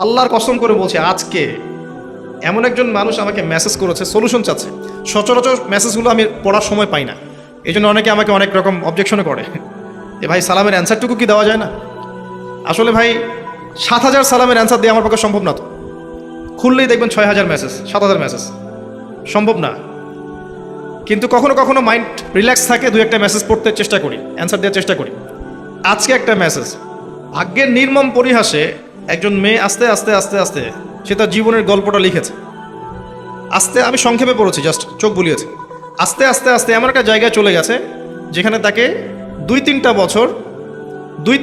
আল্লাহর কসম করে বলছি, আজকে এমন একজন মানুষ আমাকে মেসেজ করেছে, সলিউশন চাচ্ছে। সচরাচর মেসেজগুলো আমি পড়ার সময় পাই না, এই জন্য অনেকে আমাকে অনেক রকম অবজেকশনে করে যে ভাই সালামের অ্যান্সারটুকু কি দেওয়া যায় না। আসলে ভাই 7,000 সালামের অ্যান্সার দিয়ে আমার পক্ষে সম্ভব না। তো খুললেই দেখবেন 6,000 মেসেজ, 7,000 মেসেজ, সম্ভব না। কিন্তু কখনো কখনো মাইন্ড রিল্যাক্স থাকে, দুই একটা মেসেজ পড়তে চেষ্টা করি, অ্যান্সার দেওয়ার চেষ্টা করি। আজকে একটা মেসেজ, ভাগ্যের নির্মম পরিহাসে একজন মেয়ে আস্তে আস্তে আস্তে আস্তে সে তার জীবনের গল্পটা লিখেছে। আস্তে, আমি সংক্ষেপে পড়েছি, জাস্ট চোখ বুলিয়েছে। আস্তে আস্তে আস্তে এমন একটা জায়গায় চলে গেছে যেখানে তাকে দুই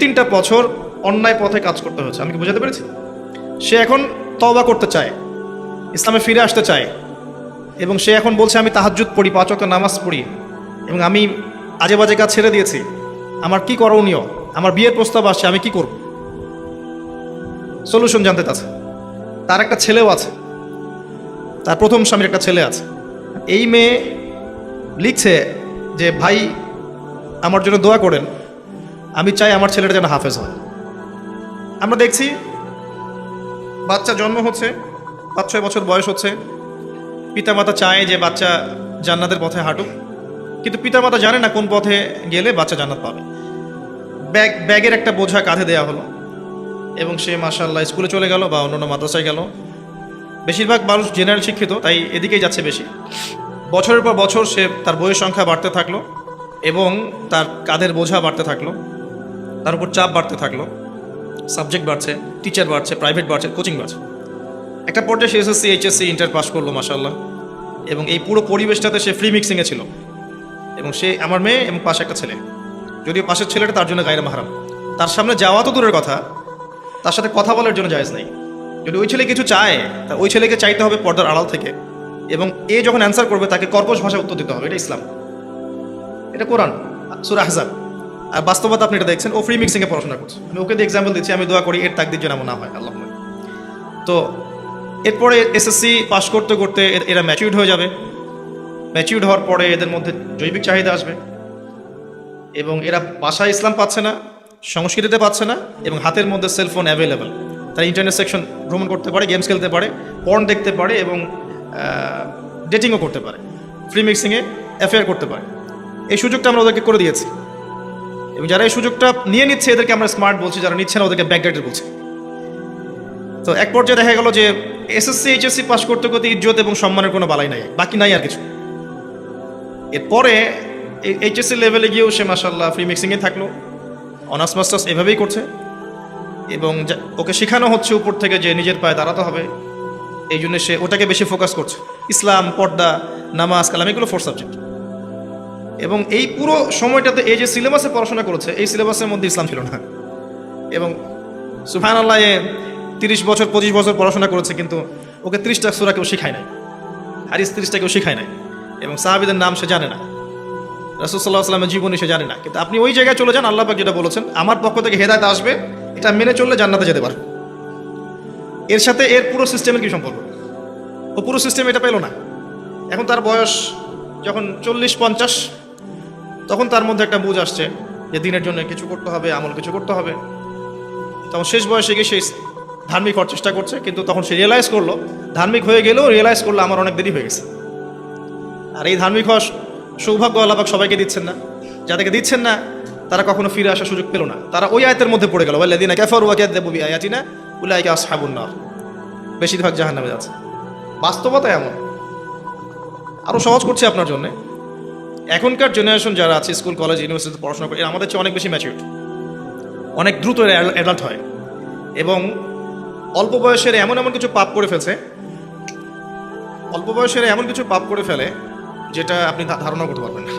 তিনটা বছর অন্যায় পথে কাজ করতে হয়েছে। আমি কি বোঝাতে পেরেছি? সে এখন তওবা করতে চায়, ইসলামে ফিরে আসতে চায়, এবং সে এখন বলছে আমি তাহাজ্জুদ পড়ি, 5 ওয়াক্ত নামাজ পড়ি, এবং আমি আজে বাজে কাজ ছেড়ে দিয়েছি, আমার কি করণীয়, আমার বিয়ের প্রস্তাব আসছে, আমি কি করব? সলিউশন জানতে চাচ্ছে। তার একটা ছেলেও আছে, তার প্রথম স্বামীর একটা ছেলে আছে। এই মেয়ে লিখছে যে ভাই আমার জন্য দোয়া করেন, আমি চাই আমার ছেলেটা যেন হাফেজ হয়। আমরা দেখছি বাচ্চা জন্ম হচ্ছে, 5-6 বছর বয়স হচ্ছে, পিতামাতা চায় যে বাচ্চা জান্নাতের পথে হাঁটুক, কিন্তু পিতামাতা জানে না কোন পথে গেলে বাচ্চা জান্নাত পাবে। ব্যাগের একটা বোঝা কাঁধে দেওয়া হলো, এবং সে মাশাআল্লাহ স্কুলে চলে গেল বা অন্যান্য মাদ্রাসায় গেল। বেশিরভাগ মানুষ জেনারেল শিক্ষিত, তাই এদিকেই যাচ্ছে বেশি। বছরের পর বছর সে তার বইয়ের সংখ্যা বাড়তে থাকলো, এবং তার কাঁধের বোঝা বাড়তে থাকলো, তার উপর চাপ বাড়তে থাকলো, সাবজেক্ট বাড়ছে, টিচার বাড়ছে, প্রাইভেট বাড়ছে, কোচিং বাড়ছে। একটা পর্যায়ে সে এসএসসি, এইচএসসি, ইন্টার পাস করলো মাশাআল্লাহ, এবং এই পুরো পরিবেশটাতে সে ফ্রি মিক্সিংয়ে ছিল। এবং সে আমার মেয়ে এবং পাশে একটা ছেলে, যদিও পাশের ছেলেটা তার জন্য গায়রে মাহরাম, তার সামনে যাওয়া তো দূরের কথা, তার সাথে কথা বলার জন্য জায়েজ নাই। যদি ওই ছেলে কিছু চায়, তা ওই ছেলেকে চাইতে হবে পর্দার আড়াল থেকে, এবং এ যখন অ্যান্সার করবে তাকে কর্কশ ভাষায় উত্তর দিতে হবে। এটা ইসলাম, এটা কোরআন, সূরা আহজাব। আর বাস্তবতা আপনি এটা দেখছেন, ও ফ্রি মিক্সিংয়ে পড়াশোনা করছে। আমি ওকে দিয়ে এক্সাম্পল দিচ্ছি, আমি দোয়া করি এর তাকদীর যেন এমন না হয়, আল্লাহ। তো এরপরে এসএসসি পাস করতে করতে এরা ম্যাচিউরড হয়ে যাবে। ম্যাচিউরড হওয়ার পরে এদের মধ্যে জৈবিক চাহিদা আসবে, এবং এরা ভাষায় ইসলাম পাচ্ছে না, সংস্কৃতিতে পাচ্ছে না, এবং হাতের মধ্যে সেলফোন অ্যাভেলেবেল। তারা ইন্টারনেট সেকশন ভ্রমণ করতে পারে, গেমস খেলতে পারে, পর্ন দেখতে পারে, এবং ডেটিংও করতে পারে, ফ্রি মিক্সিংয়ে অ্যাফেয়ার করতে পারে। এই সুযোগটা আমরা ওদেরকে করে দিয়েছি, এবং যারা এই সুযোগটা নিয়ে নিচ্ছে এদেরকে আমরা স্মার্ট বলছি, যারা নিচ্ছে না ওদেরকে ব্যাকডেটেড বলছি। তো এক পর্যায়ে দেখা গেল যে এসএসসি, এইচএসসি পাস করতে করতে ইজ্জত এবং সম্মানের কোনো বালাই নাই, বাকি নাই আর কিছু। এরপরে এইচএসসি লেভেলে গিয়েও সে মাশাআল্লাহ ফ্রি মিক্সিংয়ে থাকলো, অনার্স মাস্টার্স এভাবেই করছে, এবং ওকে শেখানো হচ্ছে উপর থেকে যে নিজের পায়ে দাঁড়াতে হবে। এই জন্য সে ওটাকে বেশি ফোকাস করছে, ইসলাম, পর্দা, নামাজ, কালাম, এগুলো 4 সাবজেক্ট। এবং এই পুরো সময়টাতে এই যে সিলেবাসে পড়াশোনা করেছে, এই সিলেবাসের মধ্যে ইসলাম ছিল না। এবং সুবহানাল্লাহ, 30 বছর 25 বছর পড়াশোনা করেছে, কিন্তু ওকে 30টা সূরা কেউ শেখায় নাই, হাদিস 30টা কেউ শেখায় নাই, এবং সাহাবীদের নাম সে জানে না, রাসূল সাল্লাল্লাহু আলাইহি ওয়াসাল্লামের জীবনী সে জানে না। কিন্তু আপনি ওই জায়গায় চলে যান, আল্লাহ পাক যেটা বলেছেন, আমার পক্ষ থেকে হেদায়েত আসবে, এটা মেনে চললে জান্নাতে যেতে পারবে। এর সাথে এর পুরো সিস্টেমের কি সম্পর্ক? ও পুরো সিস্টেম এটা পেল না। এখন তার বয়স যখন 40-50, তখন তার মধ্যে একটা বুঝ আসছে যে দিনের জন্য কিছু করতে হবে, আমল কিছু করতে হবে। তখন শেষ বয়সে গিয়ে সে ধার্মিক হওয়ার চেষ্টা করছে, কিন্তু তখন সে রিয়েলাইজ করলো, ধার্মিক হয়ে গেলেও রিয়েলাইজ করলো আমার অনেক দেরি হয়ে গেছে। আর এই ধার্মিক হওয়ার সৌভাগ্য আল্লাহ পাক সবাইকে দিচ্ছেন না। যাদেরকে দিচ্ছেন না তারা কখনো ফিরে আসার সুযোগ পেল না, তারা ওই আয়াতের মধ্যে পড়ে গেল, ওয়াল্লাযীনা কাফারু ওয়া কাযযাবু বিআয়াতিনা উলাইকা আসহাবুন নার, বেশিরভাগ জাহান্নামে যাচ্ছে। বাস্তবতা এমন। আরও সহজ করছি আপনার জন্য, এখনকার জেনারেশন যারা আছে স্কুল, কলেজ, ইউনিভার্সিটিতে পড়াশোনা করে, আমাদের চেয়ে অনেক বেশি ম্যাচিউরড, অনেক দ্রুত অ্যাডাল্ট হয়, এবং অল্প বয়সের এমন কিছু পাপ করে ফেলছে, অল্প বয়সের এমন কিছু পাপ করে ফেলে যেটা আপনি ধারণা করতে পারবেন না।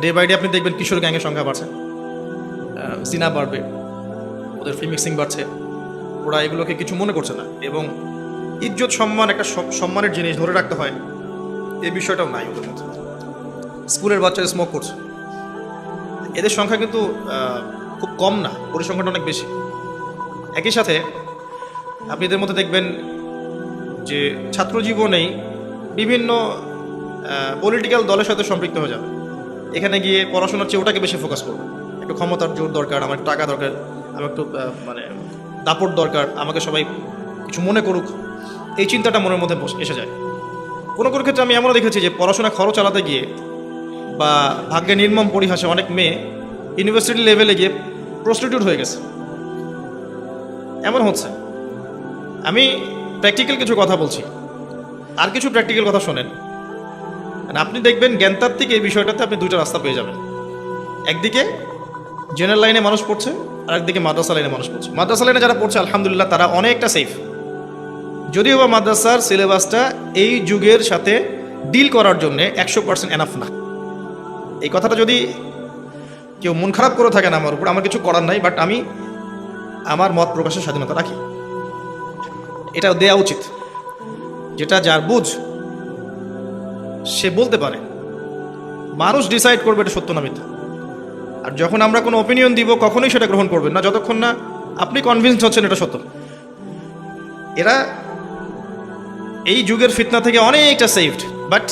ডে বাই ডে আপনি দেখবেন কিশোর গ্যাংয়ের সংখ্যা বাড়ছে, জিনা বাড়বে, ওদের ফ্রি মিক্সিং বাড়ছে, ওরা এগুলোকে কিছু মনে করছে না, এবং ইজ্জত, সম্মান, একটা সম্মানের জিনিস ধরে রাখতে হয়, এই বিষয়টাও নাই ওদের মধ্যে। স্কুলের বাচ্চারা স্মোক করছে, এদের সংখ্যা কিন্তু খুব কম না, পরিসংখ্যানটা অনেক বেশি। একই সাথে আপনি এদের মধ্যে দেখবেন যে ছাত্র জীবনেই বিভিন্ন পলিটিক্যাল দলের সাথে সম্পৃক্ত হয়ে যাবে। এখানে গিয়ে পড়াশোনার চেয়ে ওটাকে বেশি ফোকাস করবে, একটু ক্ষমতার জোর দরকার, আমার একটু টাকা দরকার, আমার একটু দাপট দরকার, আমাকে সবাই কিছু মনে করুক, এই চিন্তাটা মনের মধ্যে এসে যায়। কোনো কোনো ক্ষেত্রে আমি এমনও দেখেছি যে পড়াশোনা খরচ চালাতে গিয়ে বা ভাগ্যে নির্মম পরিহাসে অনেক মেয়ে ইউনিভার্সিটি লেভেলে গিয়ে প্রস্টিটিউট হয়ে গেছে, এমন হচ্ছে। আমি প্র্যাকটিক্যাল কিছু কথা বলছি, আর কিছু প্র্যাকটিক্যাল কথা শোনেন। আপনি দেখবেন জ্ঞানতাত্ত্বিক এই বিষয়টাতে আপনি দুইটা রাস্তা পেয়ে যাবেন। একদিকে জেনারেল লাইনে মানুষ পড়ছে, আর একদিকে মাদ্রাসা লাইনে মানুষ পড়ছে। মাদ্রাসা লাইনে যারা পড়ছে আলহামদুলিল্লাহ তারা অনেকটা সেফ, যদিও বা মাদ্রাসার সিলেবাসটা এই যুগের সাথে ডিল করার জন্য 100% এনাফ না। এই কথাটা যদি কেউ মন খারাপ করে থাকেন আমার উপর, আমার কিছু করার নাই, বাট আমি আমার মত প্রকাশের স্বাধীনতা রাখি, এটা দেয়া উচিত। যেটা যার বুঝ সে বলতে পারে, মানুষ ডিসাইড করবে এটা সত্য না মিথ্যা। আর যখন আমরা কোনো ওপিনিয়ন দিব কখনোই সেটা গ্রহণ করবেন না যতক্ষণ না আপনি কনভিন্সড হচ্ছেন এটা সত্য। এরা এই যুগের ফিতনা থেকে অনেকটা সেফড, বাট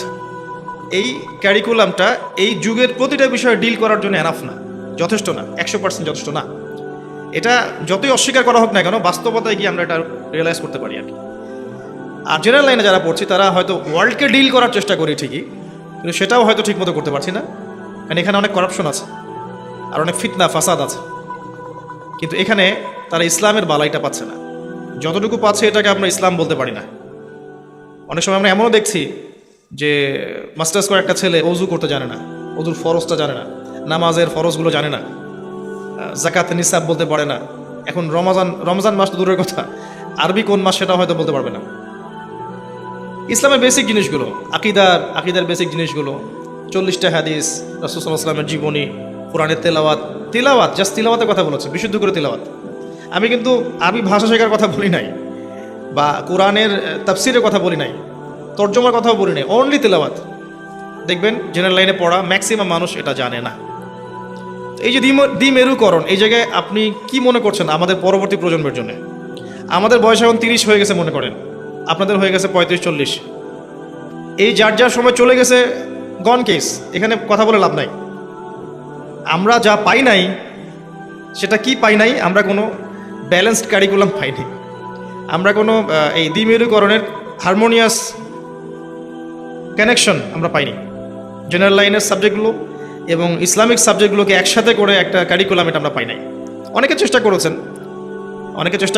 এই ক্যারিকুলামটা এই যুগের প্রতিটা বিষয়ে ডিল করার জন্য এনাফ না, যথেষ্ট না, 100% যথেষ্ট না। এটা যতই অস্বীকার করা হোক না কেন, বাস্তবতায় গিয়ে আমরা এটা রিয়েলাইজ করতে পারি আর কি। আর জেনারেল লাইনে যারা পড়ছি তারা হয়তো ওয়ার্ল্ডকে ডিল করার চেষ্টা করি ঠিকই, কিন্তু সেটাও হয়তো ঠিক মতো করতে পারছি না, কারণ এখানে অনেক করাপশন আছে আর অনেক ফিতনা ফাসাদ আছে। কিন্তু এখানে তারা ইসলামের বালাইটা পাচ্ছে না, যতটুকু পাচ্ছে এটাকে আমরা ইসলাম বলতে পারি না। অনেক সময় আমরা এমনও দেখছি যে মাস্টার্স করে একটা ছেলে অজু করতে জানে না, অজুর ফরজটা জানে না, নামাজের ফরজগুলো জানে না, জাকাত নিসাব বলতে পারে না। এখন রমজান মাস তো দূরের কথা, আরবি কোন মাস সেটা হয়তো বলতে পারবে না। ইসলামের বেসিক জিনিসগুলো, আকিদার বেসিক জিনিসগুলো, 40টা হাদিস, রাসূল সাল্লাল্লাহু আলাইহি ওয়াসাল্লামের জীবনী, কোরআনের তেলাওয়াত জাস্ট তিলাওয়াতের কথা বলেছে, বিশুদ্ধ করে তেলাওয়াত। আমি কিন্তু আরবি ভাষা শেখার কথা বলি নাই, বা কোরআনের তাফসিরের কথা বলি নাই, তর্জমার কথাও বলি নাই, অনলি তেলাওয়াত। দেখবেন জেনারেল লাইনে পড়া ম্যাক্সিমাম মানুষ এটা জানে না। এই যে দ্বিমেরুকরণ, এই জায়গায় আপনি কি মনে করছেন আমাদের পরবর্তী প্রজন্মের জন্য? আমাদের বয়স এখন 30 হয়ে গেছে মনে করেন, আপনাদের হয়ে গেছে 35-40। এই যার সময় চলে গেছে গন কেস, এখানে কথা বলে লাভ নাই। আমরা যা পাই নাই সেটা কি পাই নাই, আমরা কোনো ব্যালেন্সড কারিকুলাম পাইনি, আমরা কোনো এই দ্বিমেরুকরণের হারমোনিয়াস কানেকশন আমরা পাইনি। জেনারেল লাইনের সাবজেক্টগুলো এবং ইসলামিক সাবজেক্টগুলোকে একসাথে করে একটা কারিকুলাম এটা আমরা পাই নাই। অনেকে চেষ্টা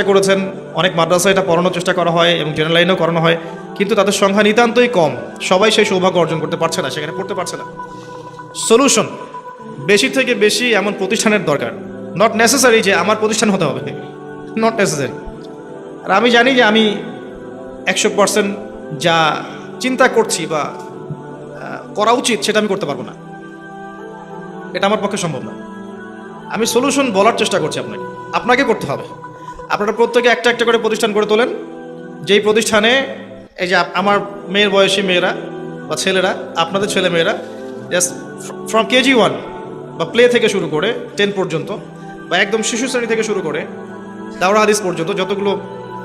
করেছেন, অনেক মাদ্রাসায় এটা পড়ানোর চেষ্টা করা হয় এবং জেনারেল লাইনেও করানো হয়, কিন্তু তাদের সংখ্যা নিতান্তই কম। সবাই সেই সৌভাগ্য অর্জন করতে পারছে না, সেখানে পড়তে পারছে না। সলিউশন, বেশি থেকে বেশি এমন প্রতিষ্ঠানের দরকার। নট নেসেসারি যে আমার প্রতিষ্ঠান হতে হবে, নট নেসেসারি। আর আমি জানি যে আমি 100% যা চিন্তা করছি বা করা উচিত সেটা আমি করতে পারবো না, এটা আমার পক্ষে সম্ভব না। আমি সলিউশন বলার চেষ্টা করছি আপনাকে করতে হবে। আপনারা প্রত্যেকে একটা একটা করে প্রতিষ্ঠান করে তোলেন, যেই প্রতিষ্ঠানে এই যে আমার মেয়ের বয়সী মেয়েরা বা ছেলেরা, আপনাদের ছেলে মেয়েরা জাস্ট ফ্রম KG 1 বা প্লে থেকে শুরু করে 10 পর্যন্ত, বা একদম শিশু শ্রেণী থেকে শুরু করে দাওরা হাদিস পর্যন্ত যতগুলো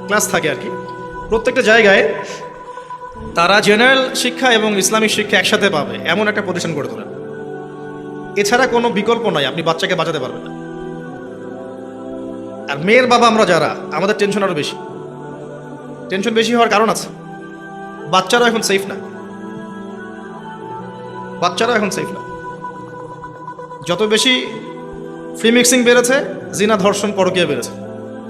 ক্লাস থাকে আর কি, প্রত্যেকটা জায়গায় তারা জেনারেল শিক্ষা এবং ইসলামিক শিক্ষা একসাথে পাবে এমন একটা প্রতিষ্ঠান করে তোলেন। এছাড়া কোনো বিকল্প নাই, আপনি বাচ্চাকে বাঁচাতে পারবেন না। আর মেয়ের বাবা আমরা যারা, আমাদের টেনশন আরও বেশি। টেনশন বেশি হওয়ার কারণ আছে, বাচ্চারা এখন সেফ না। যত বেশি ফ্রি মিক্সিং বেড়েছে, জিনা, ধর্ষণ, পরকীয়া বেড়েছে,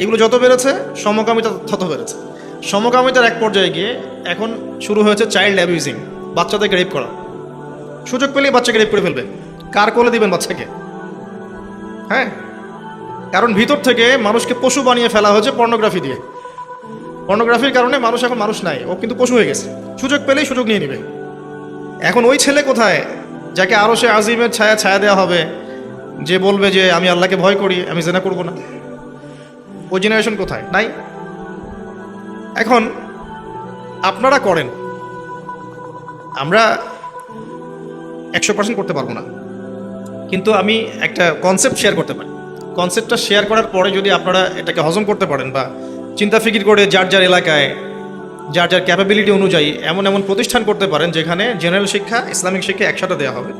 এগুলো যত বেড়েছে সমকামিতা তত বেড়েছে। সমকামিতার এক পর্যায়ে গিয়ে এখন শুরু হয়েছে চাইল্ড অ্যাবিউজিং, বাচ্চাদেরকে রেপ করা। সুযোগ পেলেই বাচ্চাকে রেপ করে ফেলবে। কার কোলে দিবেন বাচ্চাকে? হ্যাঁ, কারণ ভিতর থেকে মানুষকে পশু বানিয়ে ফেলা হয়েছে পর্নোগ্রাফি দিয়ে। পর্নোগ্রাফির কারণে মানুষ এখন মানুষ নাই, ও কিন্তু পশু হয়ে গেছে। সুযোগ পেলেই সুযোগ নিয়ে নিবে। এখন ওই ছেলে কোথায় যাকে আরো সে আজিমের ছায়া দেওয়া হবে, যে বলবে যে আমি আল্লাহকে ভয় করি, আমি জেনা করব না? ওই জেনারেশন কোথায়? নাই। এখন আপনারা করেন, আমরা 100% করতে পারবো না, কিন্তু আমি একটা কনসেপ্ট শেয়ার করতে পারি। কনসেপ্টটা শেয়ার করার পরে যদি আপনারা এটাকে হজম করতে পারেন বা চিন্তা ফিকির করে যার এলাকায় যার ক্যাপাবিলিটি অনুযায়ী এমন প্রতিষ্ঠান করতে পারেন যেখানে জেনারেল শিক্ষা, ইসলামিক শিক্ষা একসাথে দেওয়া হবে,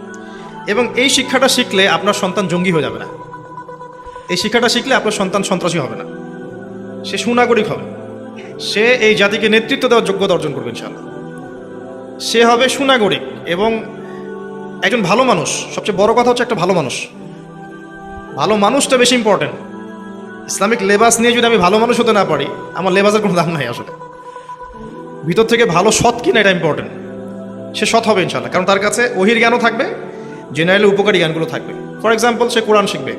এবং এই শিক্ষাটা শিখলে আপনার সন্তান জঙ্গি হয়ে যাবে না, এই শিক্ষাটা শিখলে আপনার সন্তান সন্ত্রাসী হবে না। সে সুনাগরিক হবে, সে এই জাতিকে নেতৃত্ব দেওয়ার যোগ্যতা অর্জন করবে ইনশাআল্লাহ। সে হবে সুনাগরিক এবং একজন ভালো মানুষ। সবচেয়ে বড় কথা হচ্ছে একটা ভালো মানুষ। ভালো মানুষটা বেশি ইম্পর্টেন্ট। ইসলামিক লেবাস নিয়ে যদি আমি ভালো মানুষ হতে না পারি, আমার লেবাসের কোনো দাম নাই আসলে। ভিতর থেকে ভালো সৎ কিনা এটা ইম্পর্টেন্ট। সে সৎ হবে ইনশাআল্লাহ, কারণ তার কাছে ওহির জ্ঞানও থাকবে, জেনারেলি উপকারী জ্ঞানগুলো থাকবে। ফর এক্সাম্পল, সে কোরআন শিখবে,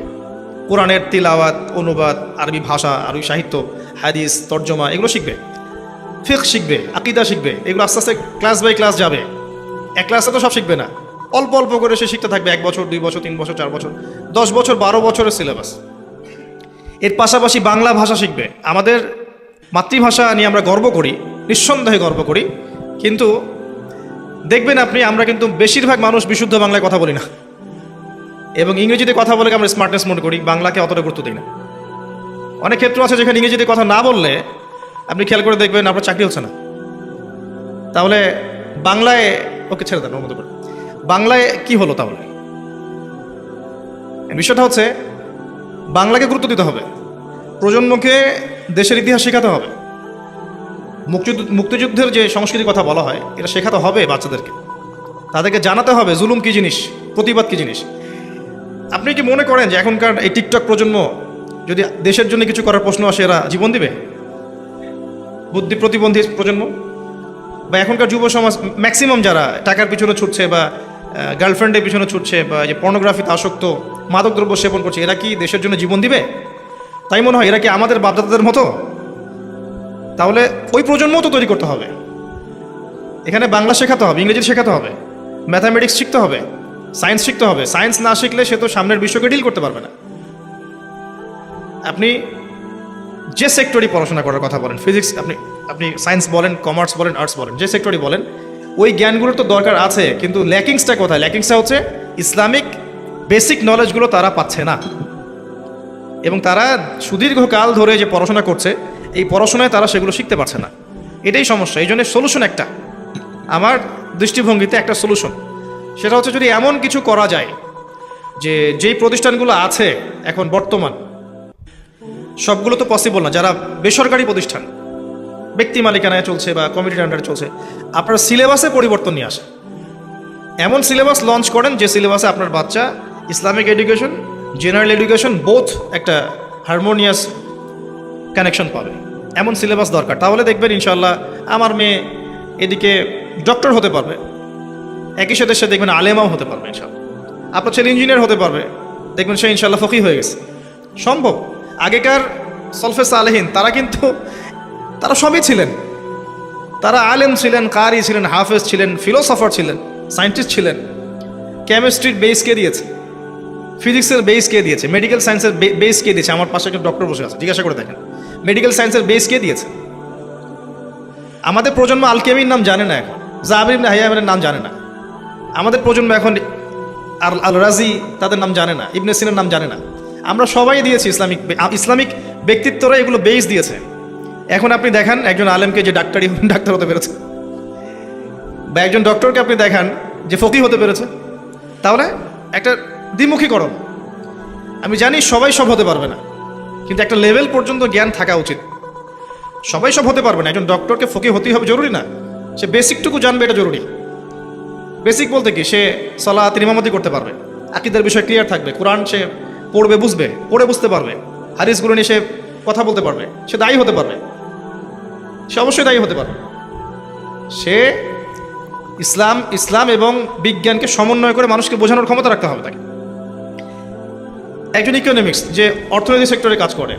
কোরআনের তিলাওয়াত, অনুবাদ, আরবি ভাষা, আরবি সাহিত্য, হাদিস, তর্জমা, এগুলো শিখবে। ফিকহ শিখবে, আকিদা শিখবে। এগুলো আস্তে আস্তে ক্লাস বাই ক্লাস যাবে। এক ক্লাসে তো সব শিখবে না, অল্প অল্প করে সে শিখতে থাকবে। 1 বছর, 2 বছর, 3 বছর, 4 বছর, 10 বছর, 12 বছরের সিলেবাস। এর পাশাপাশি বাংলা ভাষা শিখবে। আমাদের মাতৃভাষা নিয়ে আমরা গর্ব করি, নিঃসন্দেহে গর্ব করি, কিন্তু দেখবেন আপনি আমরা কিন্তু বেশিরভাগ মানুষ বিশুদ্ধ বাংলায় কথা বলি না, এবং ইংরেজিতে কথা বলে আমরা স্মার্টনেস মনে করি, বাংলাকে অতটা গুরুত্ব দিই না। অনেক ক্ষেত্র আছে যেখানে ইংরেজিতে কথা না বললে আপনি খেয়াল করে দেখবেন আপনার চাকরি হচ্ছে না। তাহলে বাংলায়, ওকে ছেড়ে দেন ওর মতো করে, বাংলায় কি হলো তাহলে? বিষয়টা হচ্ছে বাংলাকে গুরুত্ব দিতে হবে, প্রজন্মকে দেশের ইতিহাস শেখাতে হবে। মুক্তিযুদ্ধের যে সংস্কৃতির কথা বলা হয়, এটা শেখাতে হবে বাচ্চাদেরকে। তাদেরকে জানাতে হবে জুলুম কী জিনিস, প্রতিবাদ কী জিনিস। আপনি কি মনে করেন যে এখনকার এই টিকটক প্রজন্ম যদি দেশের জন্য কিছু করার প্রশ্ন আসে এরা জীবন দিবে? বুদ্ধি প্রতিবন্ধী প্রজন্ম বা এখনকার যুব সমাজ ম্যাক্সিমাম যারা টাকার পিছনে ছুটছে বা গার্লফ্রেন্ডের পিছনে ছুটছে বা যে পর্নোগ্রাফিতে আসক্ত, মাদকদ্রব্য সেবন করছে, এরা কি দেশের জন্য জীবন দিবে? তাই মনে হয় এরা কি আমাদের বাপদাদাদের মতো? তাহলে ওই প্রজন্মও তো তৈরি করতে হবে। এখানে বাংলা শেখাতে হবে, ইংরেজি শেখাতে হবে, ম্যাথামেটিক্স শিখতে হবে, সায়েন্স শিখতে হবে। সায়েন্স না শিখলে সে তো সামনের বিশ্বকে ডিল করতে পারবে না। আপনি যে সেক্টরই পড়াশোনা করার কথা বলেন, ফিজিক্স, আপনি সায়েন্স বলেন, কমার্স বলেন, আর্টস বলেন, যে সেক্টরই বলেন, ওই জ্ঞানগুলোর তো দরকার আছে, কিন্তু ল্যাকিংসটা কোথায়? ল্যাকিংসটা হচ্ছে ইসলামিক বেসিক নলেজগুলো তারা পাচ্ছে না, এবং তারা সুদীর্ঘকাল ধরে যে পড়াশোনা করছে, এই পড়াশোনায় তারা সেগুলো শিখতে পারছে না। এটাই সমস্যা। এই জন্য সলিউশন একটা, আমার দৃষ্টিভঙ্গিতে একটা সলিউশন, সেটা হচ্ছে যদি এমন কিছু করা যায় যে যেই প্রতিষ্ঠানগুলো আছে এখন বর্তমান, সবগুলো তো পসিবল না, যারা বেসরকারি প্রতিষ্ঠান, ব্যক্তি মালিকানায় চলছে বা কমিটির আন্ডারে চলছে, আপনার সিলেবাসে পরিবর্তন নিয়ে আসে। এমন সিলেবাস লঞ্চ করেন যে সিলেবাসে আপনার বাচ্চা Islamic education, general education, both একটা হারমোনিয়াস কানেকশন পাবে। এমন সিলেবাস দরকার। তাহলে দেখবেন ইনশাল্লাহ আমার মেয়ে এদিকে ডক্টর হতে পারবে, একই সাথে সে দেখবেন আলেমাও হতে পারবে ইনশাল্লাহ। আপনার ছেলে ইঞ্জিনিয়ার হতে পারবে, দেখবেন সে ইনশাল্লাহ ফকি হয়ে গেছে। সম্ভব। আগেকার সলফে সালেহিন তারা সবই ছিলেন। তারা আলেম ছিলেন, কারি ছিলেন, হাফেজ ছিলেন, ফিলোসফার ছিলেন, সায়েন্টিস্ট ছিলেন। কেমিস্ট্রির বেস কে দিয়েছে? ফিজিক্সের বেস কে দিয়েছে? মেডিকেল সায়েন্সের বেস কে দিয়েছে? আমার পাশে একজন ডক্টর বসে আছে, জিজ্ঞাসা করে দেখেন, মেডিকেল সায়েন্সের বেস কে দিয়েছে? আমাদের প্রজন্ম আল-কেমির নাম জানে না, এখন জাবির ইবনে হাইয়ামের নাম জানে না। আমাদের প্রজন্ম এখন আল রাজি তাদের নাম জানে না, ইবনে সিনার নাম জানে না। আমরা সবাই দিয়েছি ইসলামিক ব্যক্তিত্বরা এগুলো বেস দিয়েছে। এখন আপনি দেখান একজন আলেমকে যে ডাক্তার হতে পেরেছে, বা একজন ডক্টরকে আপনি দেখান যে ফকিহ হতে পেরেছে। তাহলে একটা দ্বিমুখীকরণ। আমি জানি সবাই সব হতে পারবে না, কিন্তু একটা লেভেল পর্যন্ত জ্ঞান থাকা উচিত। সবাই সব হতে পারবে না। একজন ডক্টরকে ফকিহ হতেই হবে জরুরি না, সে বেসিকটুকু জানবে, এটা জরুরি। বেসিক বলতে কি, সে সালাত ইমামতি করতে পারবে, আকীদার বিষয় ক্লিয়ার থাকবে, কোরআন সে পড়বে, পড়ে বুঝতে পারবে, হাদিসগুলো নিয়ে সে কথা বলতে পারবে, সে দায়ী হতে পারবে, সে অবশ্যই দায়ী হতে পারবে। সে ইসলাম এবং বিজ্ঞানকে সমন্বয় করে মানুষকে বোঝানোর ক্ষমতা রাখতে হবে তাকে। একজন ইকোনমিক্স যে অর্থনীতি সেক্টরে কাজ করে,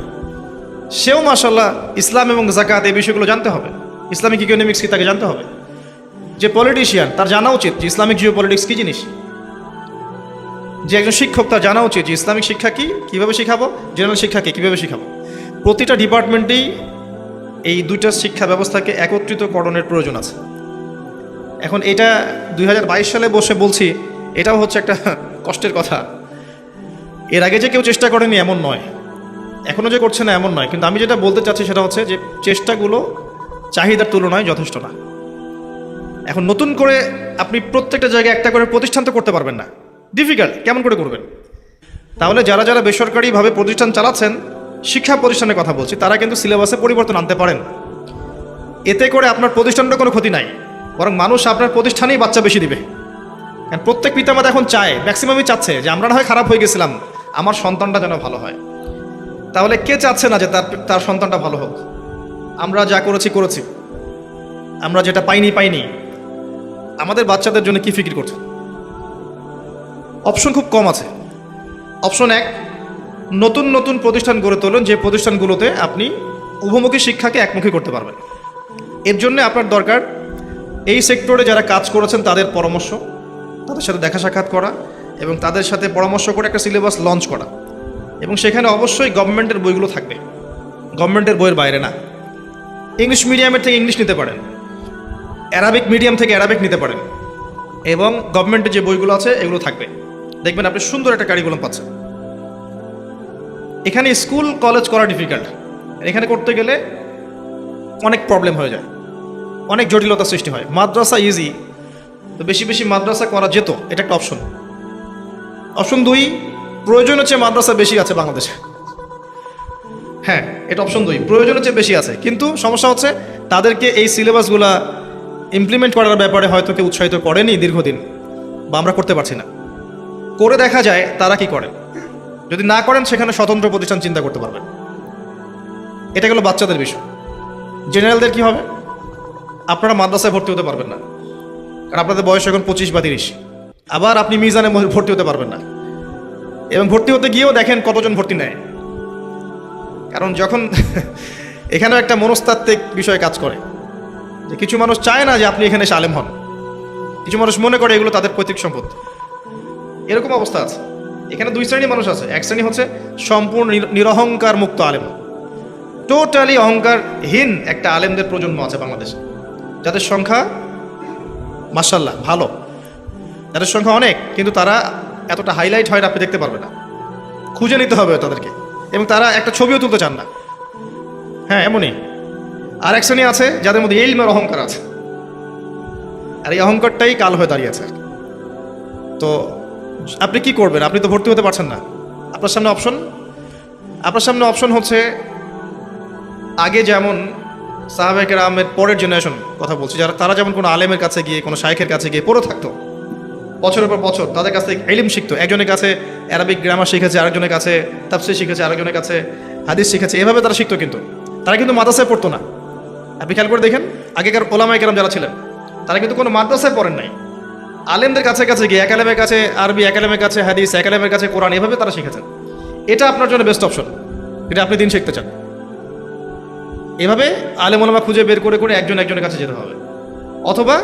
সেও মাশাআল্লাহ ইসলাম এবং যাকাত এই বিষয়গুলো জানতে হবে। ইসলামিক ইকোনমিক্স কি তাকে জানতে হবে। যে পলিটিশিয়ান, তার জানা উচিত যে ইসলামিক জিও পলিটিক্স কী জিনিস। যে একজন শিক্ষক, তার জানা উচিত যে ইসলামিক শিক্ষা কি, কীভাবে শেখাবো, জেনারেল শিক্ষা কি, কীভাবে শেখাবো। প্রতিটা ডিপার্টমেন্টেই এই দুইটা শিক্ষা ব্যবস্থাকে একত্রিতকরণের প্রয়োজন আছে। এখন এটা 2022 সালে বসে বলছি, এটাও হচ্ছে একটা কষ্টের কথা। এর আগে যে কেউ চেষ্টা করেনি এমন নয়, এখনও যে করছে না এমন নয়, কিন্তু আমি যেটা বলতে চাচ্ছি সেটা হচ্ছে যে চেষ্টাগুলো চাহিদার তুলনায় যথেষ্ট না। এখন নতুন করে আপনি প্রত্যেকটা জায়গায় একটা করে প্রতিষ্ঠান তো করতে পারবেন না, ডিফিকাল্ট। কেমন করে করবেন? তাহলে যারা বেসরকারিভাবে প্রতিষ্ঠান চালাচ্ছেন শিক্ষা প্রতিষ্ঠানের কথা বলছি, তারা কিন্তু সিলেবাসে পরিবর্তন আনতে পারেন। এতে করে আপনার প্রতিষ্ঠানটা কোনো ক্ষতি নাই, বরং মানুষ আপনার প্রতিষ্ঠানেই বাচ্চা বেশি দিবে। কারণ প্রত্যেক পিতামাতা এখন চায়, ম্যাক্সিমামই চাচ্ছে যে আমরা না হয় খারাপ হয়ে গেছিলাম, আমার সন্তানটা যেন ভালো হয়। তাহলে কে চাচ্ছে না যে তার সন্তানটা ভালো হোক? আমরা যা করেছি, আমরা যেটা পাইনি, আমাদের বাচ্চাদের জন্য কি ফিকির করছে? অপশন খুব কম আছে। অপশন 1, নতুন নতুন প্রতিষ্ঠান গড়ে তোলেন, যে প্রতিষ্ঠানগুলোতে আপনি উভমুখী শিক্ষাকে একমুখী করতে পারবেন। এর জন্য আপনার দরকার এই সেক্টরে যারা কাজ করেছেন তাদের পরামর্শ, তাদের সাথে দেখা সাক্ষাৎ করা এবং তাদের সাথে পরামর্শ করে একটা সিলেবাস লঞ্চ করা। এবং সেখানে অবশ্যই গভর্নমেন্টের বইগুলো থাকবে, গভর্নমেন্টের বইয়ের বাইরে না। ইংলিশ মিডিয়ামের থেকে ইংলিশ নিতে পারেন, অ্যারাবিক মিডিয়াম থেকে অ্যারাবিক নিতে পারেন, এবং গভর্নমেন্টের যে বইগুলো আছে এগুলো থাকবে। দেখবেন আপনি সুন্দর একটা কারিকুলাম পাচ্ছেন। এখানে স্কুল কলেজ করা ডিফিকাল্ট, এখানে করতে গেলে অনেক প্রবলেম হয়ে যায়, অনেক জটিলতা সৃষ্টি হয়। মাদ্রাসা ইজি, তো বেশি বেশি মাদ্রাসা করা যেত, এটা একটা অপশন। অপশন 2, প্রয়োজনের চেয়ে মাদ্রাসা বেশি আছে বাংলাদেশে। হ্যাঁ, এটা অপশন 2, প্রয়োজনের চেয়ে বেশি আছে, কিন্তু সমস্যা হচ্ছে তাদেরকে এই সিলেবাসগুলা ইমপ্লিমেন্ট করার ব্যাপারে হয়তো কেউ উৎসাহিত করেনি দীর্ঘদিন, বা আমরা করতে পারছি না। করে দেখা যায় তারা কি করে। যদি না করেন সেখানে স্বতন্ত্র প্রতিষ্ঠান চিন্তা করতে পারবেন। এটা গেল বাচ্চাদের বিষয়। জেনারেলদের কি হবে? আপনারা মাদ্রাসায় ভর্তি হতে পারবেন না, কারণ আপনাদের বয়স এখন 25 বা 30। আবার আপনি মিজানে ভর্তি হতে পারবেন না, এবং ভর্তি হতে গিয়েও দেখেন কতজন ভর্তি নেয়। কারণ যখন এখানেও একটা মনস্তাত্ত্বিক বিষয় কাজ করে, যে কিছু মানুষ চায় না যে আপনি এখানে এসে আলেম হন, কিছু মানুষ মনে করে এগুলো তাদের পৈতৃক সম্পদ। এরকম অবস্থা আছে। এখানে 2 শ্রেণীর মানুষ আছে। এক শ্রেণী হচ্ছে সম্পূর্ণ নিরহংকার মুক্ত আলেম, টোটালি অহংকারহীন একটা আলেমদের প্রজন্ম আছে বাংলাদেশে, যাদের সংখ্যা মাশাআল্লাহ ভালো, যাদের সংখ্যা অনেক, কিন্তু তারা এতটা হাইলাইট হয় আপনি দেখতে পারবেন না, খুঁজে নিতে হবে তাদেরকে, এবং তারা একটা ছবিও তুলতে চান না। হ্যাঁ, এমনই। আর এক শ্রেণী আছে যাদের মধ্যে ইলমের অহংকার আছে, আর এই অহংকারটাই কাল হয়ে দাঁড়িয়েছে। তো আপনি কি করবেন? আপনি তো ভর্তি হতে পারছেন না। আপনার সামনে অপশন হচ্ছে, আগে যেমন সাহাবায়ে কেরামের পরের জেনারেশন কথা বলছি, তারা যেমন কোনো আলেমের কাছে গিয়ে, কোনো শাইখের কাছে গিয়ে পড়ে থাকতো বছরের পর বছর, তাদের কাছে ইলম শিখতো। একজনের কাছে অ্যারাবিক গ্রামার শিখেছে, আরেকজনের কাছে তাফসীর শিখেছে, আরেকজনের কাছে হাদিস শিখেছে, এভাবে তারা শিখতো। কিন্তু তারা কিন্তু মাদ্রাসায় পড়তো না। আপনি খেয়াল করে দেখেন, আগেকার ওলামায়ে কেরাম যারা ছিলেন তারা কিন্তু কোনো মাদ্রাসায় পড়েন নাই, আলেমদের কাছে কাছে গিয়ে, এক আলেমের কাছে আরবি, এক আলেমের কাছে হাদিস, এক আলেমের কাছে কোরআন, এভাবে তারা শিখেছেন। এটা আপনার জন্য বেস্ট অপশন, এটা আপনি দিন শিখতে চান। এভাবে আলেম ওলামা খুঁজে বের করে করে একজনের কাছে যেতে হবে। অথবা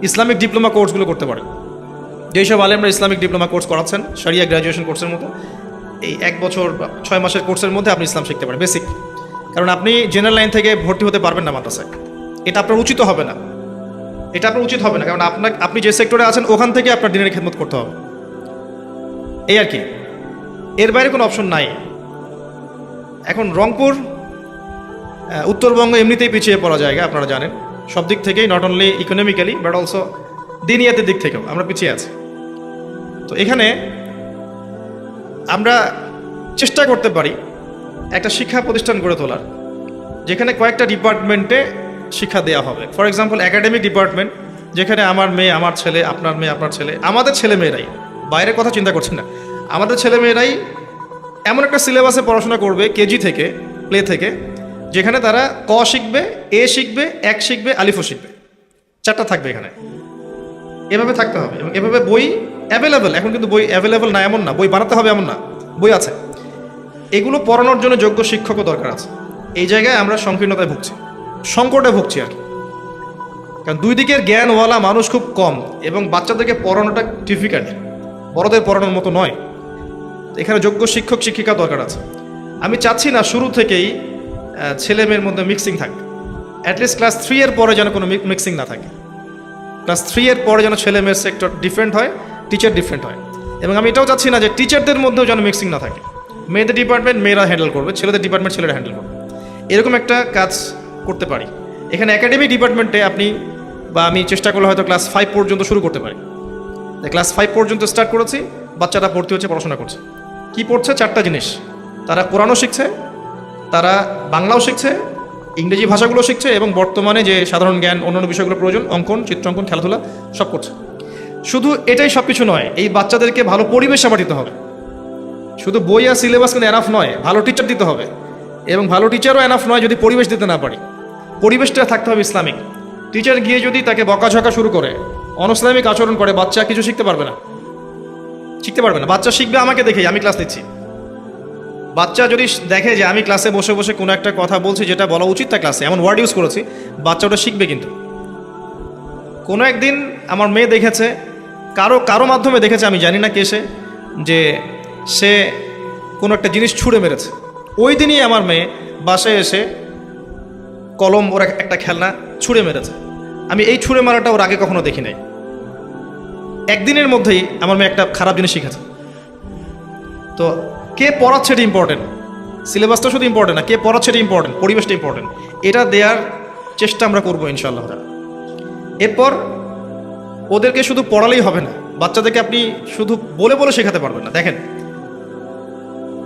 ইসলামিক ডিপ্লোমা কোর্সগুলো করতে পারেন। যেই সব আলেমরা ইসলামিক ডিপ্লোমা কোর্স করাচ্ছেন, শরিয়া গ্র্যাজুয়েশন কোর্সের মতো, এই 1 বছর 6 মাসের কোর্সের মধ্যে আপনি ইসলাম শিখতে পারেন, বেসিক। কারণ আপনি জেনারেল লাইন থেকে ভর্তি হতে পারবেন না মাদ্রাসায়, এটা আপনার উচিত হবে না। কারণ আপনি যে সেক্টরে আছেন ওখান থেকে আপনার দিনের খেদমত করতে হবে, এই আর কি। এর বাইরে কোনো অপশন নাই। এখন রংপুর, উত্তরবঙ্গ এমনিতেই পিছিয়ে পড়া জায়গা, আপনারা জানেন। সব দিক থেকেই, not only economically but also দিনিয়াতের দিক থেকেও আমরা পিছিয়ে আছি। তো এখানে আমরা চেষ্টা করতে পারি একটা শিক্ষা প্রতিষ্ঠান গড়ে তোলার, যেখানে কয়েকটা ডিপার্টমেন্টে শিক্ষা দেওয়া হবে। ফর এক্সাম্পল, একাডেমিক ডিপার্টমেন্ট, যেখানে আমার মেয়ে, আমার ছেলে, আপনার মেয়ে, আপনার ছেলে, আমাদের ছেলে মেয়েরাই, বাইরের কথা চিন্তা করছেন না, আমাদের ছেলে মেয়েরাই এমন একটা সিলেবাসে পড়াশোনা করবে, কেজি থেকে, প্লে থেকে, যেখানে তারা ক শিখবে, এ শিখবে, এক শিখবে, আলিফও শিখবে, 4টা থাকবে এখানে। এভাবে থাকতে হবে, এবং এভাবে বই অ্যাভেলেবেল। এখন কিন্তু বই অ্যাভেলেবেল না এমন না, বই বানাতে হবে এমন না, বই আছে। এগুলো পড়ানোর জন্য যোগ্য শিক্ষকও দরকার আছে। এই জায়গায় আমরা সংকীর্ণতায় ভুগছি, সংকটে ভুগছি আর কি। কারণ 2 দিকের জ্ঞানওয়ালা মানুষ খুব কম, এবং বাচ্চাদেরকে পড়ানোটা ডিফিকাল্ট, বড়দের পড়ানোর মতো নয়। এখানে যোগ্য শিক্ষক শিক্ষিকা দরকার আছে। আমি চাচ্ছি না শুরু থেকেই ছেলে মেয়ের মধ্যে মিক্সিং থাকে। অ্যাটলিস্ট ক্লাস 3 এর পরে যেন কোনো মিক্সিং না থাকে। ক্লাস 3 এর পরে যেন ছেলে মেয়ের সেক্টর ডিফারেন্ট হয়, টিচার ডিফারেন্ট হয়। এবং আমি এটাও চাচ্ছি না যে টিচারদের মধ্যেও যেন মিক্সিং না থাকে। মেয়েদের ডিপার্টমেন্ট মেয়েরা হ্যান্ডেল করবে, ছেলেদের ডিপার্টমেন্ট ছেলেরা হ্যান্ডেল করবে, এরকম একটা কাজ করতে পারি। এখানে একাডেমিক ডিপার্টমেন্টে আপনি বা আমি চেষ্টা করলে হয়তো ক্লাস 5 পর্যন্ত শুরু করতে পারি। ক্লাস 5 পর্যন্ত স্টার্ট করেছি, বাচ্চারা ভর্তি হচ্ছে, পড়াশোনা করছে। কি পড়ছে? 4টা জিনিস। তারা কোরআনও শিখছে, তারা বাংলাও শিখছে, ইংরেজি ভাষাগুলো শিখছে এবং বর্তমানে যে সাধারণ জ্ঞান অন্যান্য বিষয়গুলো প্রয়োজন, অঙ্কন, চিত্রাঙ্কন, খেলাধুলা সব করছে। শুধু এটাই সব কিছু নয়, এই বাচ্চাদেরকে ভালো পরিবেশ আবার দিতে হবে। শুধু বই আর সিলেবাস কিন্তু এনাফ নয়, ভালো টিচার দিতে হবে। এবং ভালো টিচারও এনাফ নয় যদি পরিবেশ দিতে না পারি। পরিবেশটা থাকতে হবে ইসলামিক। টিচার গিয়ে যদি তাকে বকাঝকা শুরু করে, অনইসলামিক আচরণ করে, বাচ্চা কিছু শিখতে পারবে না। বাচ্চা শিখবে আমাকে দেখেই, আমি ক্লাস নিচ্ছি। বাচ্চা যদি দেখে যে আমি ক্লাসে বসে বসে কোনো একটা কথা বলছি যেটা বলা উচিত তা ক্লাসে, এমন ওয়ার্ড ইউজ করেছি, বাচ্চা ওটা শিখবে। কিন্তু কোনো একদিন আমার মেয়ে দেখেছে, কারো মাধ্যমে দেখেছে, আমি জানি না কে সে কোনো একটা জিনিস ছুঁড়ে মেরেছে। ওই দিনই আমার মেয়ে বাসায় এসে কলম, ওর একটা খেলনা ছুঁড়ে মেরেছে। আমি এই ছুঁড়ে মারাটা ওর আগে কখনো দেখি নাই। একদিনের মধ্যেই আমার মেয়ে একটা খারাপ জিনিস শিখেছে। তো কে পড়াচ্ছে এটা ইম্পর্টেন্ট, সিলেবাসটা শুধু ইম্পর্টেন্ট না, কে পড়াচ্ছে এটা ইম্পর্টেন্ট, পরিবেশটা ইম্পর্টেন্ট। এটা দেওয়ার চেষ্টা আমরা করবো ইনশাআল্লাহ। এরপর ওদেরকে শুধু পড়ালেই হবে না, বাচ্চাদেরকে আপনি শুধু বলে বলে শেখাতে পারবেন না। দেখেন,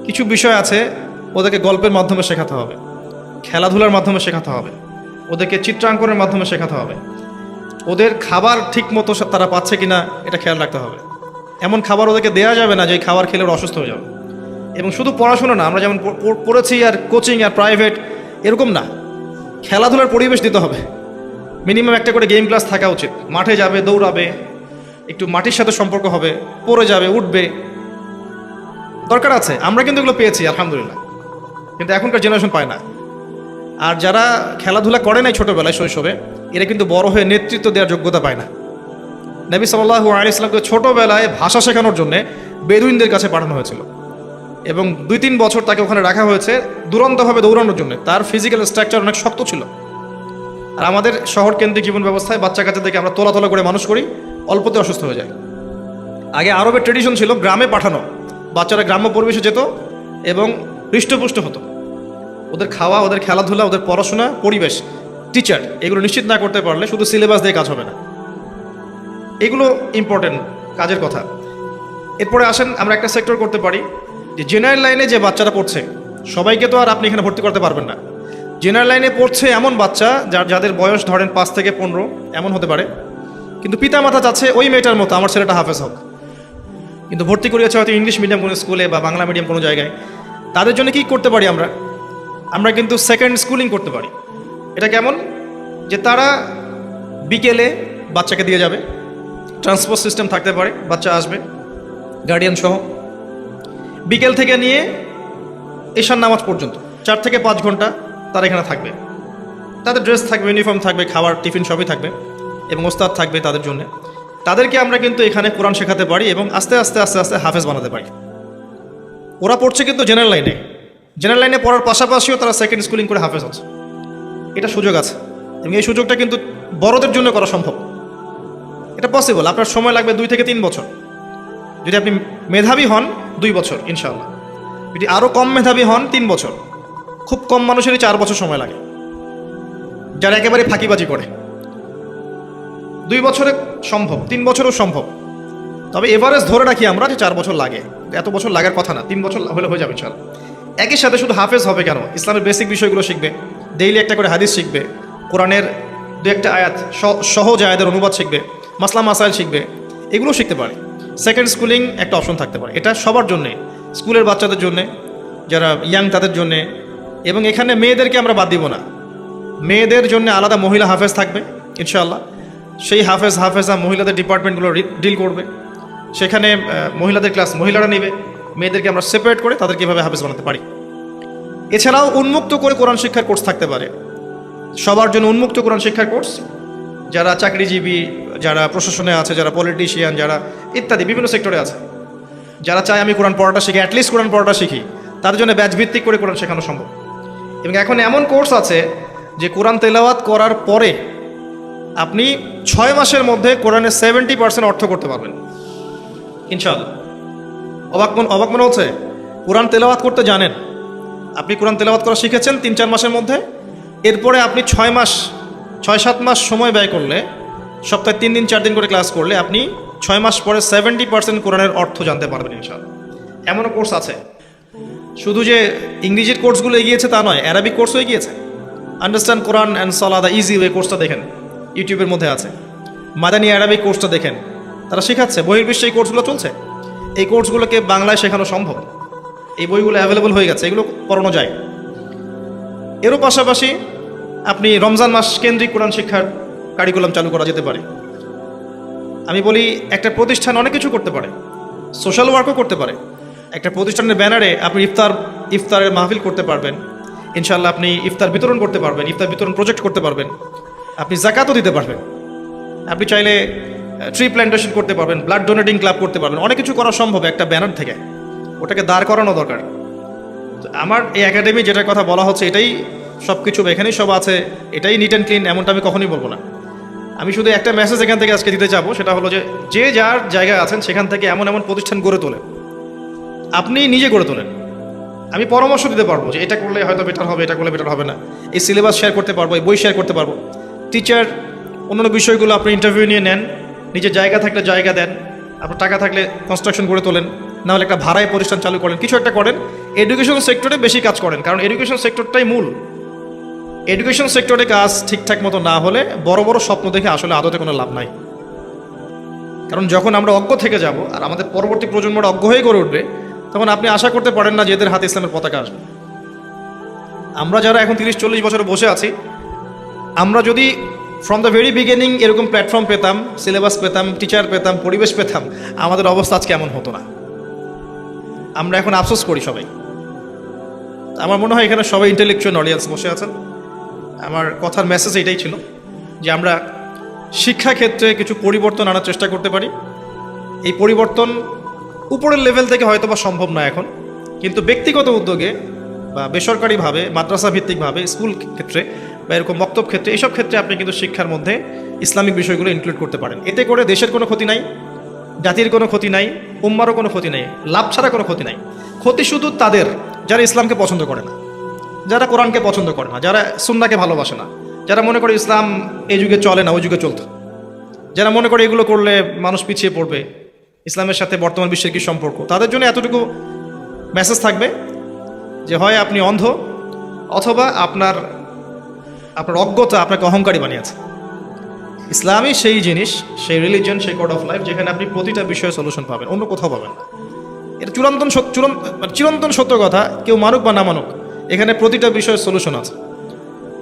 কিছু বিষয় আছে ওদেরকে গল্পের মাধ্যমে শেখাতে হবে, খেলাধুলার মাধ্যমে শেখাতে হবে, ওদেরকে চিত্রাঙ্কনের মাধ্যমে শেখাতে হবে। ওদের খাবার ঠিক মতো তারা পাচ্ছে কিনা এটা খেয়াল রাখতে হবে। এমন খাবার ওদেরকে দেওয়া যাবে না যে খাবার খেলে ওরা অসুস্থ হয়ে যাবে। এবং শুধু পড়াশোনা না, আমরা যেমন পড়েছি আর কোচিং আর প্রাইভেট এরকম না, খেলাধুলার পরিবেশ দিতে হবে। মিনিমাম একটা করে গেম ক্লাস থাকা উচিত। মাঠে যাবে, দৌড়াবে, একটু মাটির সাথে সম্পর্ক হবে, পড়ে যাবে, উঠবে, দরকার আছে। আমরা কিন্তু এগুলো পেয়েছি আলহামদুলিল্লাহ, কিন্তু এখনকার জেনারেশন পায় না। আর যারা খেলাধুলা করে নাই ছোটোবেলায়, শৈশবে, এরা কিন্তু বড় হয়ে নেতৃত্ব দেওয়ার যোগ্যতা পায় না। নবী সাল্লাল্লাহু আলাইহি ওয়াসাল্লামকে ছোটোবেলায় ভাষা শেখানোর জন্য বেদুইনদের কাছে পাঠানো হয়েছিল এবং 2-3 বছর তাকে ওখানে রাখা হয়েছে দুরন্তভাবে দৌড়ানোর জন্য। তার ফিজিক্যাল স্ট্রাকচার অনেক শক্ত ছিল। আর আমাদের শহর কেন্দ্রিক জীবন ব্যবস্থায় বাচ্চা কাচ্চাদেরকে আমরা তোলা করে মানুষ করি, অল্পতে অসুস্থ হয়ে যায়। আগে আরবের ট্রেডিশন ছিল গ্রামে পাঠানো, বাচ্চারা গ্রাম্য পরিবেশে যেত এবং হৃষ্টপুষ্ট হতো। ওদের খাওয়া, ওদের খেলাধুলা, ওদের পড়াশোনা, পরিবেশ, টিচার, এগুলো নিশ্চিত না করতে পারলে শুধু সিলেবাস দিয়ে কাজ হবে না। এগুলো ইম্পর্টেন্ট কাজের কথা। এরপরে আসেন আমরা একটা সেক্টর করতে পারি যে জেনারেল লাইনে যে বাচ্চারা পড়ছে, সবাইকে তো আর আপনি এখানে ভর্তি করতে পারবেন না। জেনারেল লাইনে পড়ছে এমন বাচ্চা যাদের বয়স ধরেন 5 থেকে 15 এমন হতে পারে, কিন্তু পিতামাতা চাচ্ছে ওই মেয়েটার মতো আমার ছেলেটা হাফেজ হোক, কিন্তু ভর্তি করিয়েছে হয়তো ইংলিশ মিডিয়াম কোনো স্কুলে বা বাংলা মিডিয়াম কোনো জায়গায়। তাদের জন্য কি করতে পারি আমরা কিন্তু সেকেন্ড স্কুলিং করতে পারি। এটা কেমন, যে তারা বিকেলে বাচ্চাকে দিয়ে যাবে, ট্রান্সপোর্ট সিস্টেম থাকতে পারে, বাচ্চা আসবে গার্ডিয়ান সহ, বিকেল থেকে নিয়ে এশার নামাজ পর্যন্ত 4 থেকে 5 ঘন্টা তারা এখানে থাকবে। তাদের ড্রেস থাকবে, ইউনিফর্ম থাকবে, খাবার টিফিন সবই থাকবে এবং ওস্তাদ থাকবে তাদের জন্য। তাদেরকে আমরা কিন্তু এখানে কোরআন শেখাতে পারি এবং আস্তে আস্তে হাফেজ বানাতে পারি। ওরা পড়ছে কিন্তু জেনারেল লাইনে পড়ার পাশাপাশিও তারা সেকেন্ড স্কুলিং করে হাফেজ হচ্ছে। এটা সুযোগ আছে এবং এই সুযোগটা কিন্তু বড়দের জন্য করা সম্ভব। এটা পসিবল। আপনার সময় লাগবে 2 থেকে 3 বছর। যদি আপনি মেধাবী হন 2 বছর ইনশাআল্লাহ, যদি আরও কম মেধাবী হন 3 বছর। খুব কম মানুষেরই 4 বছর সময় লাগে, যারা একেবারে ফাঁকিবাজি করে। 2 বছরে সম্ভব, 3 বছরও সম্ভব। তবে এভারেজ ধরে রাখি আমরা যে 4 বছর লাগে। এত বছর লাগার কথা না, 3 বছর হলে হয়ে যাবে ইনশাআল্লাহ। একই সাথে শুধু হাফেজ হবে কেন, ইসলামের বেসিক বিষয়গুলো শিখবে, ডেইলি একটা করে হাদিস শিখবে, কোরআনের 2-1টা আয়াত, সহজ আয়াতের অনুবাদ শিখবে, মাসলা মাসাইল শিখবে, এগুলো শিখতে পারে। সেকেন্ড স্কুলিং একটা অপশন থাকতে পারে। এটা সবার জন্যে, স্কুলের বাচ্চাদের জন্যে, যারা ইয়াং তাদের জন্যে। এবং এখানে মেয়েদেরকে আমরা বাদ দিব না, মেয়েদের জন্য আলাদা মহিলা হাফেজ থাকবে ইনশাআল্লাহ। সেই হাফেজা মহিলাদের ডিপার্টমেন্টগুলো ডিল করবে। সেখানে মহিলাদের ক্লাস মহিলারা নেবে, মেয়েদেরকে আমরা সেপারেট করে তাদেরকে এভাবে হাফেজ বানাতে পারি। এছাড়াও উন্মুক্ত করে কোরআন শিক্ষার কোর্স থাকতে পারে, সবার জন্য উন্মুক্ত কোরআন শিক্ষার কোর্স। যারা চাকরিজীবী, যারা প্রশাসনে আছে, যারা পলিটিশিয়ান, যারা ইত্যাদি বিভিন্ন সেক্টরে আছে, যারা চায় আমি কোরআন পড়াটা শিখি, অ্যাটলিস্ট কোরআন পড়াটা শিখি, তাদের জন্য ব্যাচ ভিত্তিক করে কোরআন শেখানো সম্ভব। এবং এখন এমন কোর্স আছে যে কোরআন তেলাওয়াত করার পরে আপনি 6 মাসের মধ্যে কোরআনের 70% অর্থ করতে পারবেন ইনশাআল্লাহ। অবাক মনে হচ্ছে? কোরআন তেলাওয়াত করতে জানেন, আপনি কোরআন তেলাওয়াত করা শিখেছেন 3-4 মাসের মধ্যে। এরপরে আপনি 6-7 মাস সময় ব্যয় করলে, সপ্তাহে 3 দিন 4 দিন করে ক্লাস করলে আপনি 6 মাস পরে 70% কোরআনের অর্থ জানতে পারবেন ইনশাআল্লাহ। এমনও কোর্স আছে। শুধু যে ইংরেজির কোর্সগুলো এগিয়েছে তা নয়, অ্যারাবিক কোর্সও এগিয়েছে। Understand Quran and Salah the easy way কোর্সটা দেখেন, ইউটিউবের মধ্যে আছে। মাদানী অ্যারাবিক কোর্সটা দেখেন, তারা শেখাচ্ছে। বহির্বিশ্বে এই কোর্সগুলো চলছে। এই কোর্সগুলোকে বাংলায় শেখানো সম্ভব। এই বইগুলো অ্যাভেলেবল হয়ে গেছে, এগুলো পড়ানো যায়। এরও পাশাপাশি আপনি রমজান মাস কেন্দ্রিক কোরআন শিক্ষার কারিকুলাম চালু করা যেতে পারে। আমি বলি, একটা প্রতিষ্ঠান অনেক কিছু করতে পারে, সোশ্যাল ওয়ার্কও করতে পারে। একটা প্রতিষ্ঠানের ব্যানারে আপনি ইফতারের মাহফিল করতে পারবেন, ইনশাল্লাহ আপনি ইফতার বিতরণ করতে পারবেন, ইফতার বিতরণ প্রজেক্ট করতে পারবেন, আপনি জাকাতও দিতে পারবেন, আপনি চাইলে ট্রি প্ল্যান্টেশন করতে পারবেন, ব্লাড ডোনেটিং ক্লাব করতে পারবেন। অনেক কিছু করা সম্ভব একটা ব্যানার থেকে। ওটাকে দাঁড় করানো দরকার। আমার এই একাডেমি যেটার কথা বলা হচ্ছে, এটাই সব কিছু, এখানেই সব আছে, এটাই নিট অ্যান্ড ক্লিন, এমনটা আমি কখনোই বলবো না। আমি শুধু একটা মেসেজ এখান থেকে আজকে দিতে যাবো, সেটা হলো যে যার জায়গায় আছেন সেখান থেকে এমন এমন প্রতিষ্ঠান গড়ে তোলেন, আপনি নিজে গড়ে তোলেন। আমি পরামর্শ দিতে পারবো যে এটা করলে হয়তো বেটার হবে, এটা করলে বেটার হবে না। এই সিলেবাস শেয়ার করতে পারবো, এই বই শেয়ার করতে পারবো। টিচার অন্যান্য বিষয়গুলো আপনি ইন্টারভিউ নিয়ে নেন, নিজের জায়গা থাকলে জায়গা দেন, আপনার টাকা থাকলে কনস্ট্রাকশন গড়ে তোলেন, নাহলে একটা ভাড়ায় প্রতিষ্ঠান চালু করেন, কিছু একটা করেন। এডুকেশন সেক্টরে বেশি কাজ করেন, কারণ এডুকেশন সেক্টরটাই মূল। এডুকেশন সেক্টরে কাজ ঠিকঠাক মতো না হলে বড় বড় স্বপ্ন দেখে আসলে আদতে কোনো লাভ নাই। কারণ যখন আমরা অজ্ঞ থেকে যাব আর আমাদের পরবর্তী প্রজন্মটা অজ্ঞ হয়ে গড়ে উঠবে, তখন আপনি আশা করতে পারেন না যে এদের হাতে ইসলামের পতাকা আসবে। আমরা যারা এখন 30-40 বছরে বসে আছি, আমরা যদি ফ্রম দ্য ভেরি বিগিনিং এরকম প্ল্যাটফর্ম পেতাম, সিলেবাস পেতাম, টিচার পেতাম, পরিবেশ পেতাম, আমাদের অবস্থা আজকে এমন হতো না। আমরা এখন আফসোস করি সবাই। আমার মনে হয় এখানে সবাই ইন্টেলেকচুয়াল অডিয়েন্স বসে আছেন। আমার কথার মেসেজ এটাই ছিল যে আমরা শিক্ষাক্ষেত্রে কিছু পরিবর্তন আনার চেষ্টা করতে পারি। এই পরিবর্তন উপরের লেভেল থেকে হয়তো বা সম্ভব না এখন, কিন্তু ব্যক্তিগত উদ্যোগে বা বেসরকারিভাবে, মাদ্রাসা ভিত্তিকভাবে, স্কুল ক্ষেত্রে বা এরকম বক্তব্য ক্ষেত্রে, এইসব ক্ষেত্রে আপনি কিন্তু শিক্ষার মধ্যে ইসলামিক বিষয়গুলো ইনক্লুড করতে পারেন। এতে করে দেশের কোনো ক্ষতি নাই, জাতির কোনো ক্ষতি নাই, উম্মারও কোনো ক্ষতি নেই, লাভ ছাড়া কোনো ক্ষতি নাই। ক্ষতি শুধু তাদের যারা ইসলামকে পছন্দ করে না, যারা কোরআনকে পছন্দ করে না, যারা সুন্নাহকে ভালোবাসে না, যারা মনে করে ইসলাম এই যুগে চলে না, ওই যুগে চলত, যারা মনে করে এগুলো করলে মানুষ পিছিয়ে পড়বে, ইসলামের সাথে বর্তমান বিশ্বের কী সম্পর্ক, তাদের জন্য এতটুকু মেসেজ থাকবে যে হয় আপনি অন্ধ, অথবা আপনার অজ্ঞতা আপনাকে অহংকারী বানিয়েছে। ইসলামই সেই জিনিস, সেই রিলিজিয়ন, সেই কোড অফ লাইফ যেখানে আপনি প্রতিটা বিষয়ে সলিউশন পাবেন, অন্য কোথাও পাবেন না। এটা চিরন্তন সত্য কথা, কেউ মানুক বা না মানুক, এখানে প্রতিটা বিষয়ের সলিউশন আছে।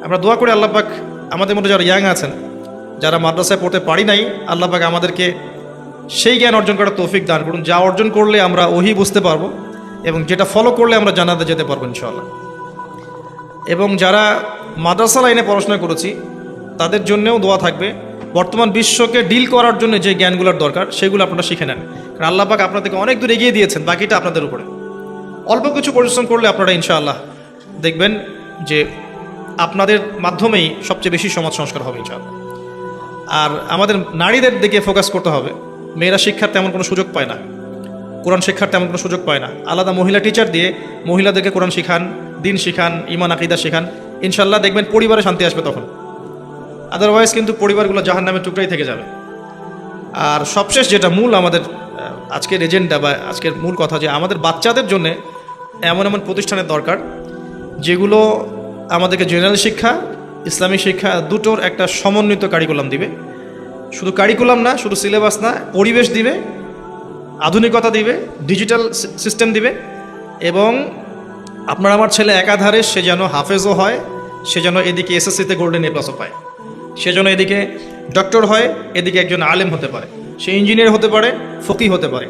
আমরা দোয়া করি আল্লাহ পাক আমাদের মধ্যে যারা ইয়াং আছেন, যারা মাদ্রাসায় পড়তে পারি নাই, আল্লাহ পাক আমাদেরকে সেই জ্ঞান অর্জন করার তৌফিক দান করুন, যা অর্জন করলে আমরা ওহি বুঝতে পারবো এবং যেটা ফলো করলে আমরা জান্নাতে যেতে পারবো ইনশাআল্লাহ। এবং যারা মাদ্রাসা লাইনে পড়াশোনা করেছি তাদের জন্যও দোয়া থাকবে, বর্তমান বিশ্বকে ডিল করার জন্য যে জ্ঞানগুলোর দরকার সেগুলো আপনারা শিখে নেন। কারণ আল্লাহ পাক আপনাদেরকে অনেক দূর এগিয়ে দিয়েছেন, বাকিটা আপনাদের উপরে। অল্প কিছু পরিশ্রম করলে আপনারা ইনশাআল্লাহ দেখবেন যে আপনাদের মাধ্যমেই সবচেয়ে বেশি সমাজ সংস্কার হবে ইনশাআল্লাহ। আর আমাদের নারীদের দিকে ফোকাস করতে হবে। মেয়েরা শিক্ষার তেমন কোনো সুযোগ পায় না, কোরআন শিক্ষার তেমন কোনো সুযোগ পায় না। আলাদা মহিলা টিচার দিয়ে মহিলাদেরকে কোরআন শিখান, দিন শিখান, ইমান আকিদা শিখান, ইনশাআল্লাহ দেখবেন পরিবারে শান্তি আসবে তখন। আদারওয়াইজ কিন্তু পরিবারগুলো জাহান্নামের টুকরাই থেকে যাবে। আর সবশেষ যেটা মূল আমাদের আজকের এজেন্ডা বা আজকের মূল কথা, যে আমাদের বাচ্চাদের জন্য এমন এমন প্রতিষ্ঠানের দরকার যেগুলো আমাদেরকে জেনারেল শিক্ষা, ইসলামিক শিক্ষা দুটোর একটা সমন্বিত কারিকুলাম দিবে। শুধু কারিকুলাম না, শুধু সিলেবাস না, পরিবেশ দিবে, আধুনিকতা দিবে, ডিজিটাল সিস্টেম দিবে। এবং আপনার আমার ছেলে একাধারে সে যেন হাফেজও হয়, সে যেন এদিকে এসএসসিতে গোল্ডেন এ প্লাসও পায়, সে যেন এদিকে ডক্টর হয়, এদিকে একজন আলেম হতে পারে, সে ইঞ্জিনিয়ার হতে পারে, ফকি হতে পারে।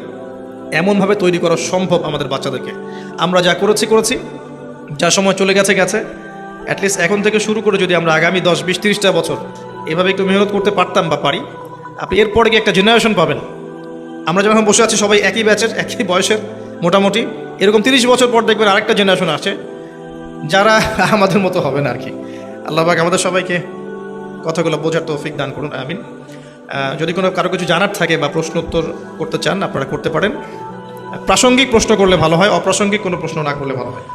এমনভাবে তৈরি করা সম্ভব আমাদের বাচ্চাদেরকে। আমরা যা করেছি, যা সময় চলে গেছে অ্যাটলিস্ট এখন থেকে শুরু করে যদি আমরা আগামী 10, 20, 30টা বছর এভাবে একটু মেহনত করতে পারতাম বা পারি, আপনি এরপরে গিয়ে একটা জেনারেশন পাবেন। আমরা যখন বসে আছি সবাই একই ব্যাচের, একই বয়সের মোটামুটি, এরকম 30 বছর পর দেখবেন আরেকটা জেনারেশন আসে যারা আমাদের মতো হবে না আর কি। আল্লাহ পাক আমাদের সবাইকে কথাগুলো বোঝার তৌফিক দান করুন, আমিন। যদি কারো কিছু জানার থাকে বা প্রশ্ন উত্তর করতে চান আপনারা করতে পারেন। প্রাসঙ্গিক প্রশ্ন করলে ভালো হয়, অপ্রাসঙ্গিক কোনো প্রশ্ন না করলে ভালো হয়।